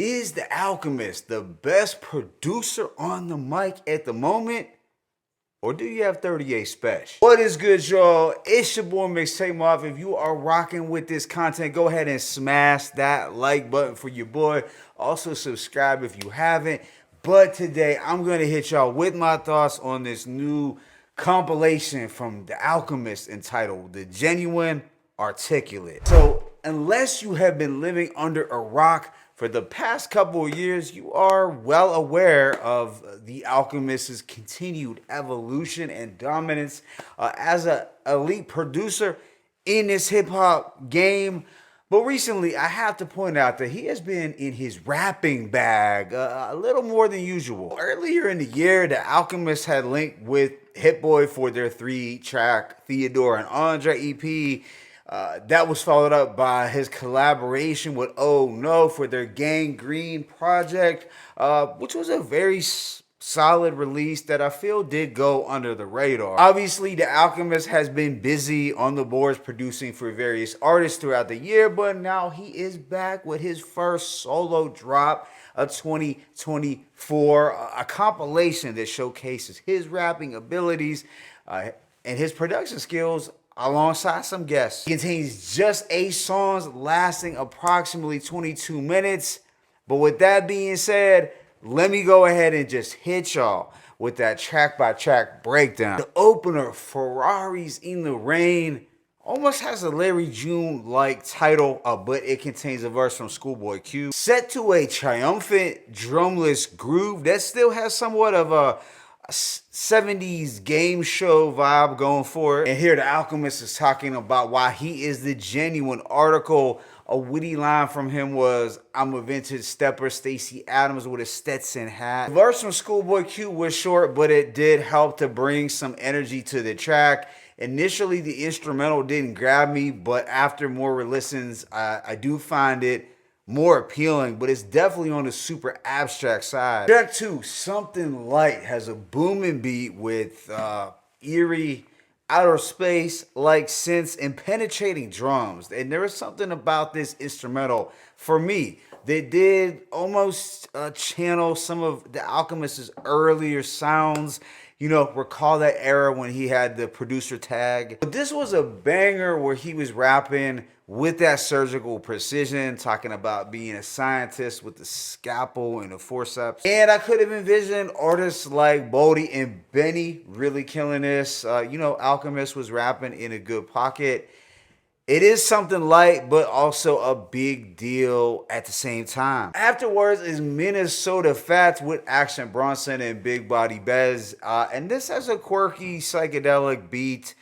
Is the Alchemist the best producer on the mic at the moment? Or do you have 38 Special? What is good, y'all? It's your boy Mixtape Mobb. If you are rocking with this content, go ahead and smash that like button for your boy. Also, subscribe if you haven't. But today, I'm going to hit y'all with my thoughts on this new compilation from the Alchemist entitled The Genuine Articulate. So, unless you have been living under a rock for the past couple of years, you are well aware of the Alchemist's continued evolution and dominance as an elite producer in this hip-hop game. But recently, I have to point out that he has been in his rapping bag a little more than usual. Earlier in the year, the Alchemist had linked with Hit Boy for their 3-track Theodore and Andre EP. That was followed up by his collaboration with Oh No for their Gang Green project, which was a very solid release that I feel did go under the radar. Obviously, the Alchemist has been busy on the boards producing for various artists throughout the year, but now he is back with his first solo drop of 2024, a compilation that showcases his rapping abilities and his production skills alongside some guests. It contains just 8 songs lasting approximately 22 minutes. But with that being said, let me go ahead and just hit y'all with that track-by-track breakdown. The opener, Ferraris in the Rain, almost has a Larry June-like title, but it contains a verse from Schoolboy Q. Set to a triumphant drumless groove that still has somewhat of a 70s game show vibe going for it. And here the Alchemist is talking about why he is the genuine article. A witty line from him was, "I'm a vintage stepper, Stacey Adams with a Stetson hat." The verse from Schoolboy Q was short, but it did help to bring some energy to the track. Initially, the instrumental didn't grab me, but after more listens, I do find it more appealing, but it's definitely on the super abstract side. Track 2, Something Light, has a booming beat with eerie outer space like synths and penetrating drums. And there is something about this instrumental for me that did almost channel some of the Alchemist's earlier sounds. You know, recall that era when he had the producer tag. But this was a banger where he was rapping with that surgical precision, talking about being a scientist with the scalpel and the forceps. And I could have envisioned artists like Bodie and Benny really killing this. You know, Alchemist was rapping in a good pocket. It is something light, but also a big deal at the same time. Afterwards is Minnesota Fats with Action Bronson and Big Body Bez. And this has a quirky psychedelic beat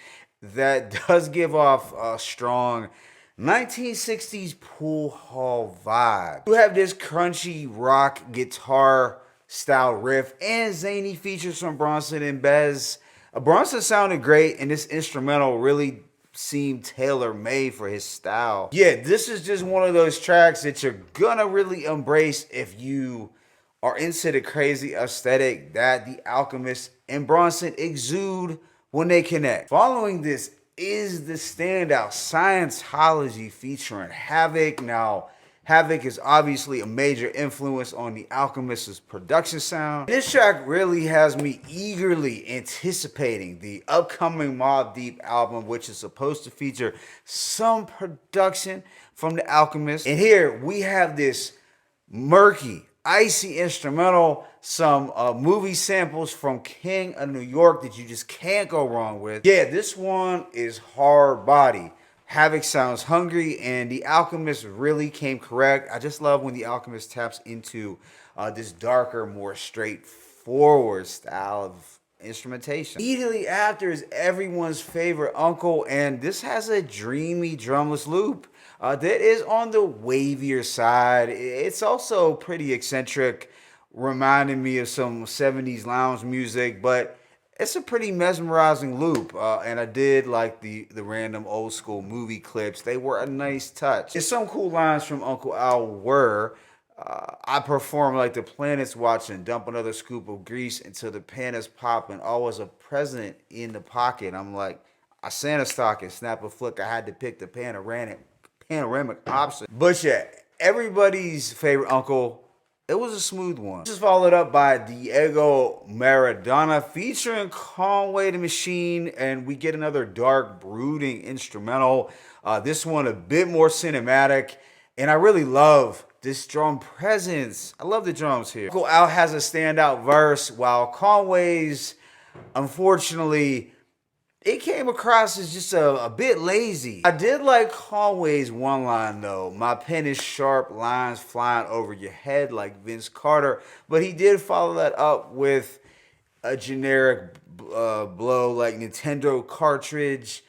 that does give off a strong 1960s pool hall vibe. You have this crunchy rock guitar style riff and zany features from Bronson and Bez. Bronson sounded great, and this instrumental really seemed tailor-made for his style. Yeah, this is just one of those tracks that you're gonna really embrace if you are into the crazy aesthetic that the Alchemist and Bronson exude when they connect. Following this is the standout Scientology featuring Havoc. Now, Havoc is obviously a major influence on the Alchemist's production sound. This track really has me eagerly anticipating the upcoming Mobb Deep album, which is supposed to feature some production from the Alchemist. And here we have this murky, icy instrumental, some movie samples from King of New York that you just can't go wrong with. Yeah, this one is hard body. Havoc sounds hungry, and the Alchemist really came correct. I just love when the Alchemist taps into this darker, more straightforward style of instrumentation. Immediately after is everyone's favorite Uncle, and this has a dreamy drumless loop that is on the wavier side. It's also pretty eccentric, reminding me of some 70s lounge music, but it's a pretty mesmerizing loop, and I did like the random old school movie clips. They were a nice touch. And some cool lines from Uncle Al were, I perform like the planets watching, dump another scoop of grease until the pan is popping, always a present in the pocket. I'm like, I Santa stocking, snap a flick, I had to pick the panoramic option. But yeah, everybody's favorite Uncle It was a smooth one. This is followed up by Diego Maradona featuring Conway the Machine, and we get another dark, brooding instrumental. This one a bit more cinematic, and I really love this drum presence. I love the drums here. Uncle Al has a standout verse, while Conway's, unfortunately, it came across as just a bit lazy. I did like Conway's one line though. My pen is sharp, lines flying over your head like Vince Carter. But he did follow that up with a generic blow like Nintendo cartridge.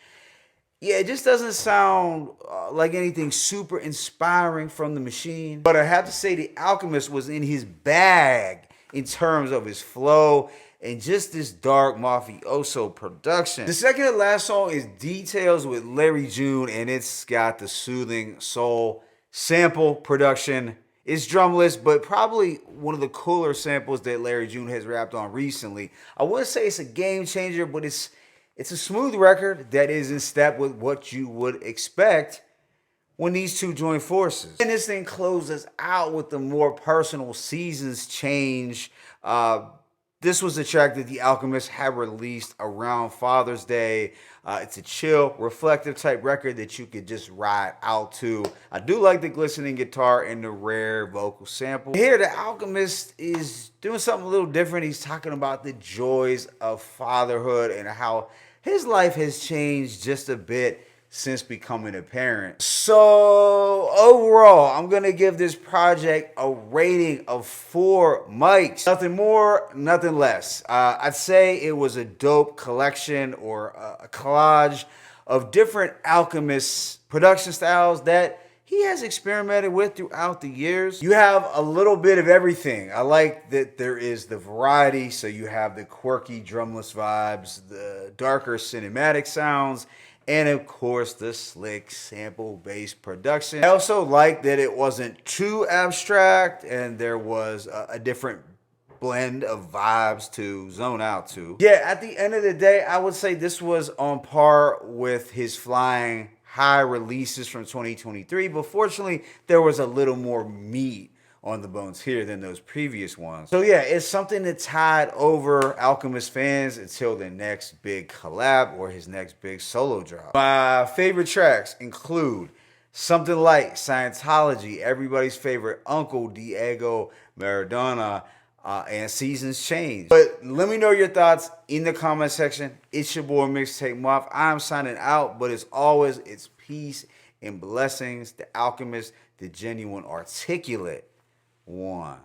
Yeah, it just doesn't sound like anything super inspiring from the machine. But I have to say the Alchemist was in his bag in terms of his flow and just this dark mafioso production. The second and last song is Details with Larry June, and it's got the soothing soul sample production. It's drumless, but probably one of the cooler samples that Larry June has rapped on recently. I wouldn't say it's a game changer, but it's a smooth record that is in step with what you would expect when these two join forces. And this thing closes out with the more personal Seasons Change. This was a track that the Alchemist had released around Father's Day. It's a chill, reflective type record that you could just ride out to. I do like the glistening guitar and the rare vocal sample. Here, the Alchemist is doing something a little different. He's talking about the joys of fatherhood and how his life has changed just a bit since becoming a parent. So overall, I'm gonna give this project a rating of 4 mics. Nothing more, nothing less. I'd say it was a dope collection or a collage of different Alchemist production styles that he has experimented with throughout the years. You have a little bit of everything. I like that there is the variety. So you have the quirky drumless vibes, the darker cinematic sounds, and of course the slick sample-based production. I also like that it wasn't too abstract and there was a different blend of vibes to zone out to. Yeah, at the end of the day, I would say this was on par with his flying high releases from 2023, but fortunately there was a little more meat on the bones here than those previous ones. So yeah, it's something that tied over Alchemist fans until the next big collab or his next big solo drop. My favorite tracks include Something Like Scientology, everybody's favorite Uncle Diego Maradona, and Seasons Change. But let me know your thoughts in the comment section. It's your boy Mixtape Mobb. I'm signing out, but as always, it's peace and blessings. The Alchemist, the genuine articulate one.